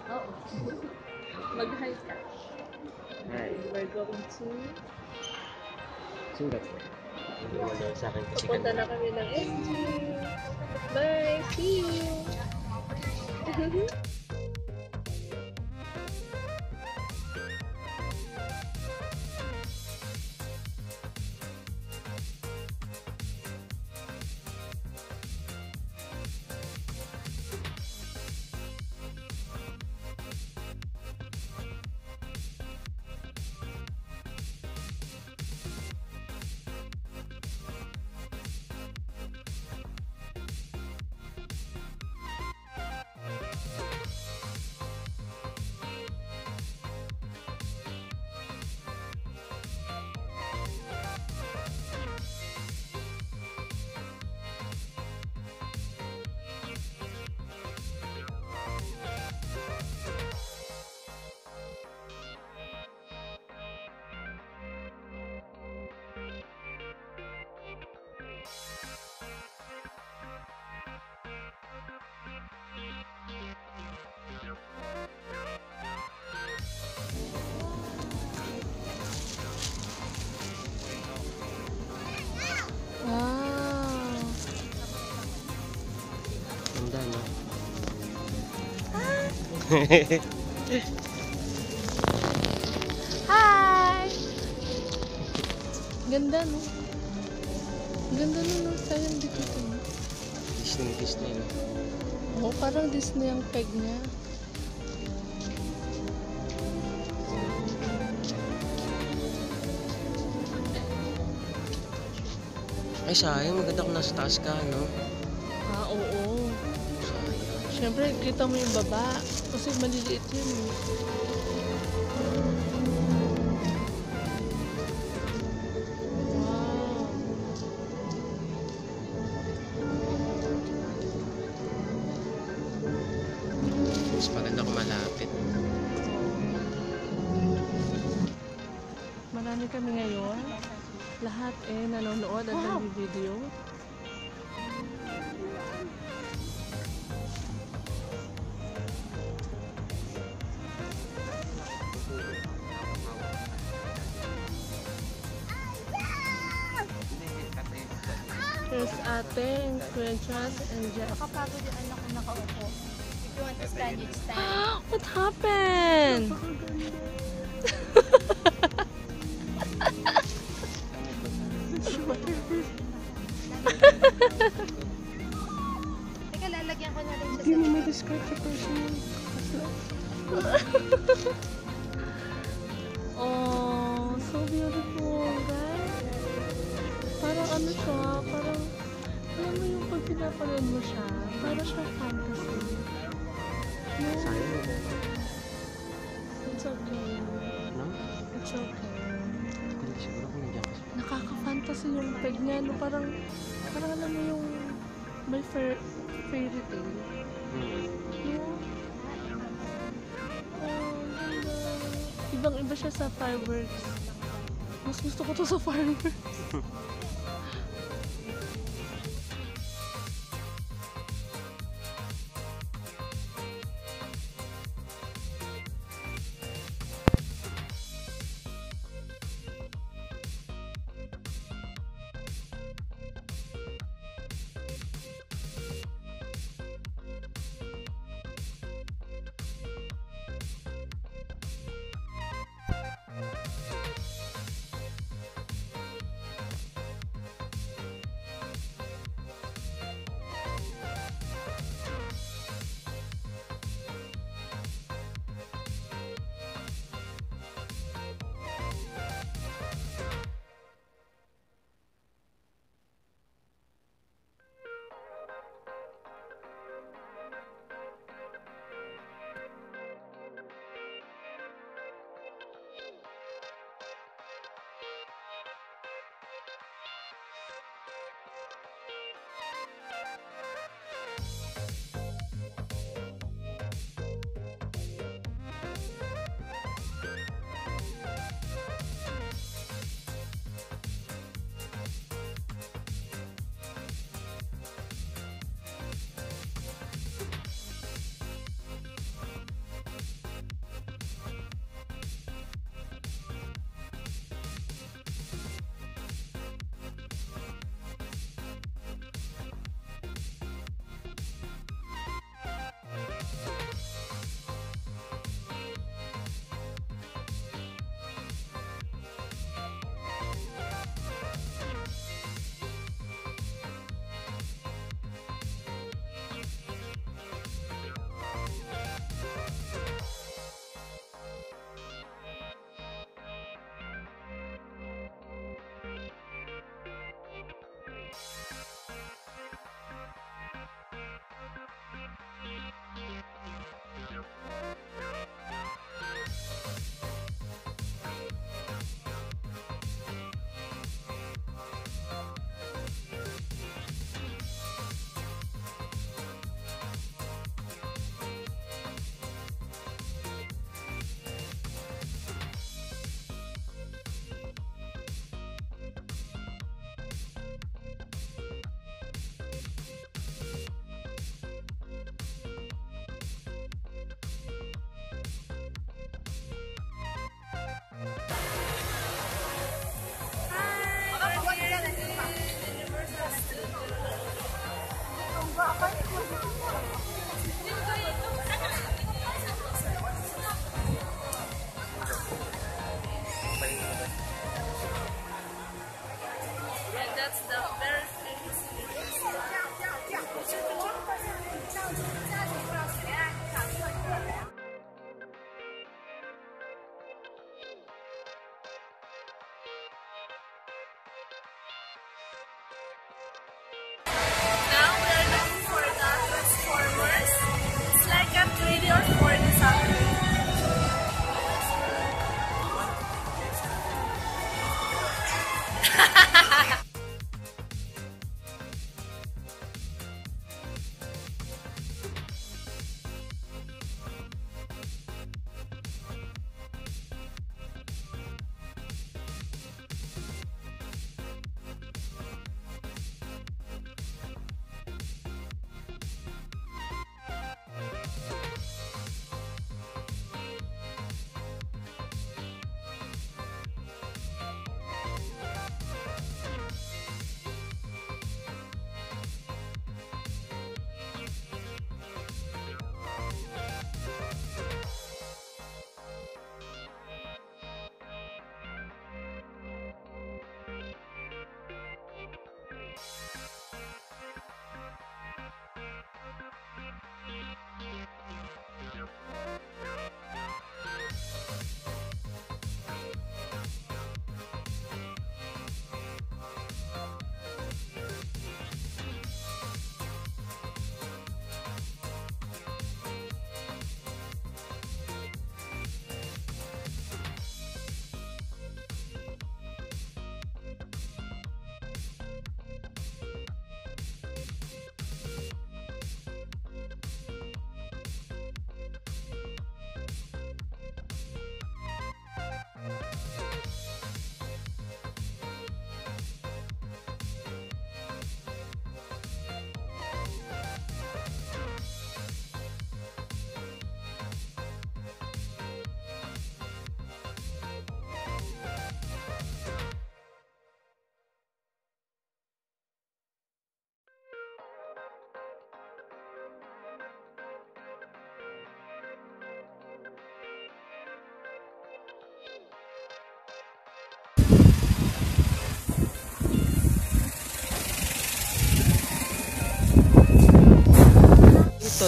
Oo. Mag-hi ka. Hi. We're going to... Singapore. Hindi mo daw sa akin kasi Pupunta na kanina. kami ng MG. Bye! See you! Wow! Ganda, no? Hi! Ganda, no? Ganda no, sayang dito ito. Disney, no? Oo, parang Disney ang peg niya. Ay, sayang. Maganda kung nasa taas ka, no? Ah, oo. Sayang. Siyempre, kita mo yung baba. Kasi maliliit yun. Eh. Wow. Mas maganda kung malapit. Marami kami ngayon. Lahat nanonood at nag-video. Here's ate, Kuya Chas, and Jeff. Nakapagod yung anak ko nakaupo. If you want to stand, you stand. What happened? Teka, lalagyan ko na rin siya Hindi sa mo likod. ma-describe sa person. Oh, so beautiful, guys. Parang ano siya, parang, alam mo yung pag pinapanood mo siya, parang siya fantasy. No, Sayang. it's okay. No? It's okay. Hindi siguro kung nandiyan ka. Nakaka-fantasy yung peg niya, no? Parang alam mo yung may fairy tale. No? Oh, ganda. Ibang-iba siya sa fireworks. Mas gusto ko to sa fireworks.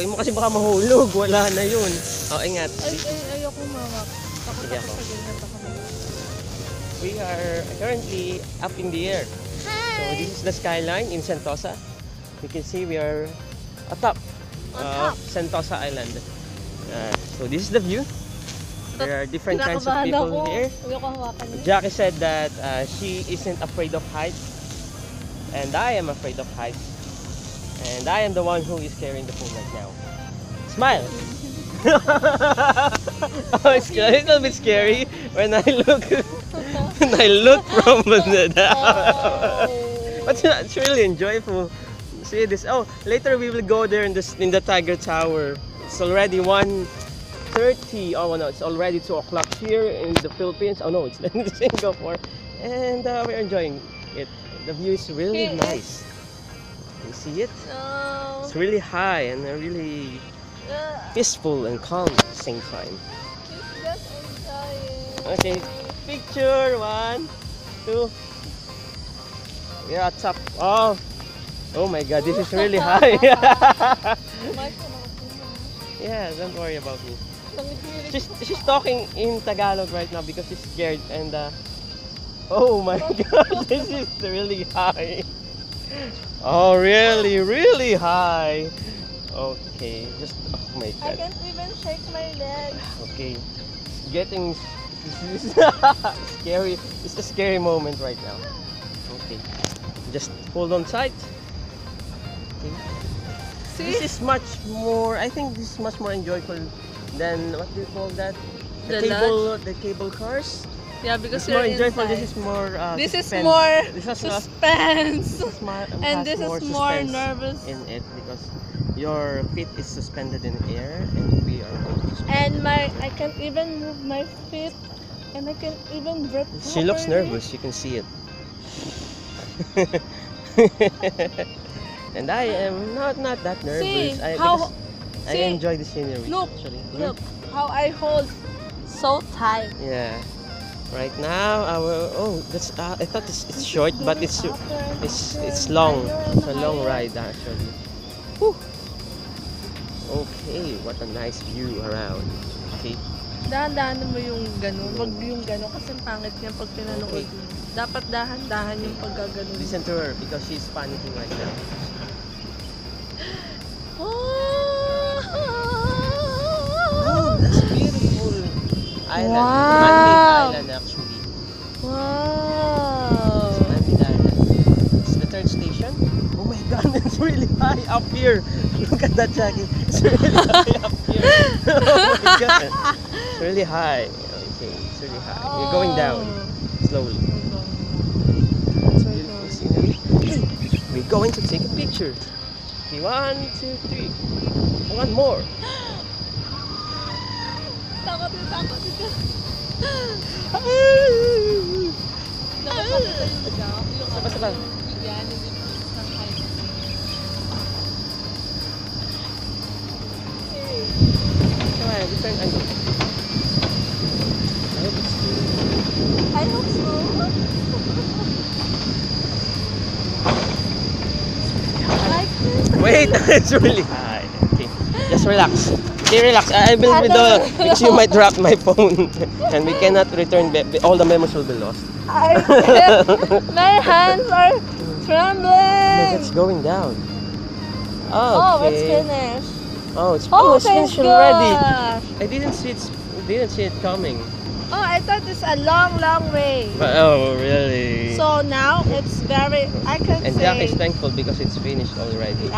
Tuloy mo kasi baka mahulog. Wala na yun. Oh, ingat. Ayoko mawak. Takot Sige ako ako. sa ganyan. We are currently up in the air. So this is the skyline in Sentosa. You can see we are atop On top. Sentosa Island. So this is the view. There are different kinds of Kinakabahan people ako. here. Ayoko hawakan niya. Jackie said that she isn't afraid of heights, and I am afraid of heights, and I am the one who is carrying the phone right now. Smile. Oh, it's a little bit scary when I look from the but it's really enjoyable. See this. Oh, later we will go there in the Tiger Tower. It's already 1:30. Oh no, it's already 2 o'clock here in the Philippines. Oh no, it's in Singapore, and we're enjoying it. The view is really nice. You see it? No. It's really high and really peaceful and calm at the same time. It's just enjoying. Okay, picture 1, 2. We're at top. Oh my God, this is really high. Yeah, don't worry about me. She's talking in Tagalog right now because she's scared and oh my God, this is really high. Oh, really high. Okay, just oh my I God. can't even shake my leg. Okay, getting this is scary. It's a scary moment right now. Okay, just hold on tight. Okay. See? This is much more. I think this is much more enjoyable than what do you call that? The cable cars. Yeah, because It's you're more enjoyable. inside. This is more. This is suspense. more This has suspense. And has this is more suspense nervous. in it because your feet is suspended in air and we are going to spin. And I can't even move my feet, and I can't even breathe. She looks properly. nervous. You can see it. And I am not that nervous. See, Because I see, enjoy the scenery. look, actually. Look how I hold so tight. Yeah. Right now, that's. I thought it's short, but it's long. It's a long ride actually. Whew. Okay, what a nice view around. Okay. Dahan-dahan mo yung gano'n. Wag yung gano'n kasi pangit niya pag pinanood mo. Dapat dahan-dahan yung paggagano'n. Listen to her because she's panicking right now. Oh, that's beautiful. Island. Wow. Man-made island actually. Wow! It's man-made island. It's the third station. Oh my God, it's really high up here. Look at that, Jackie. It's really high up here. Oh my God. It's really high. Okay, it's really high. We're going down slowly. Beautiful scenery. We're going to take a picture. Okay, 1, 2, 3. One more. Takot ito. Saba. Yan, hindi mo isang height. Come on, different angle. I hope it's good. I hope so. Like this. Wait, it's really high. Okay, just relax. Okay, relax. I will withdraw because you might drop my phone and we cannot return. All the memories will be lost. My hands are trembling. It's going down. Oh, it's Okay. finished. Oh, it's Thank finished already. gosh. I didn't see it coming. Oh, I thought it's a long way. But, oh, really? So now it's very, I can And say. Jack is thankful because it's finished already.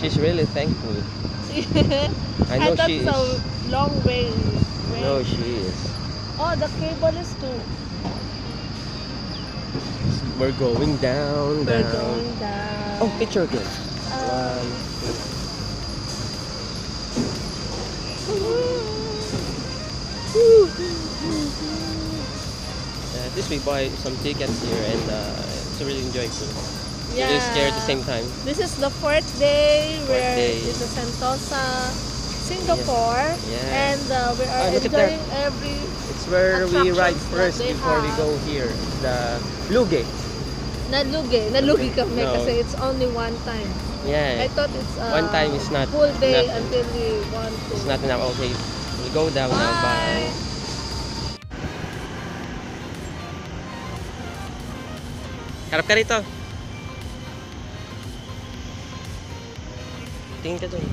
She's really thankful. I know thought she it's a is. long way. No, she is. Oh, the cable is too. We're going down, We're down. going down. Oh, picture again. Um, 1. At least we buy some tickets here and it's really enjoyable. yeah. Really scary at the same time. This is the fourth day. Fourth We're day. in the Sentosa, Singapore, Yeah. and we are look at there. enjoying every. It's where we ride Attractions first that they before we have. go here. The Blue Gate. Nalugi kami No. kasi it's only one time. I Yeah. thought it's One time is not whole day enough. until we want to. It's not enough. Okay. We'll go down now. Bye. Harap ka rito. Tingin ka dun.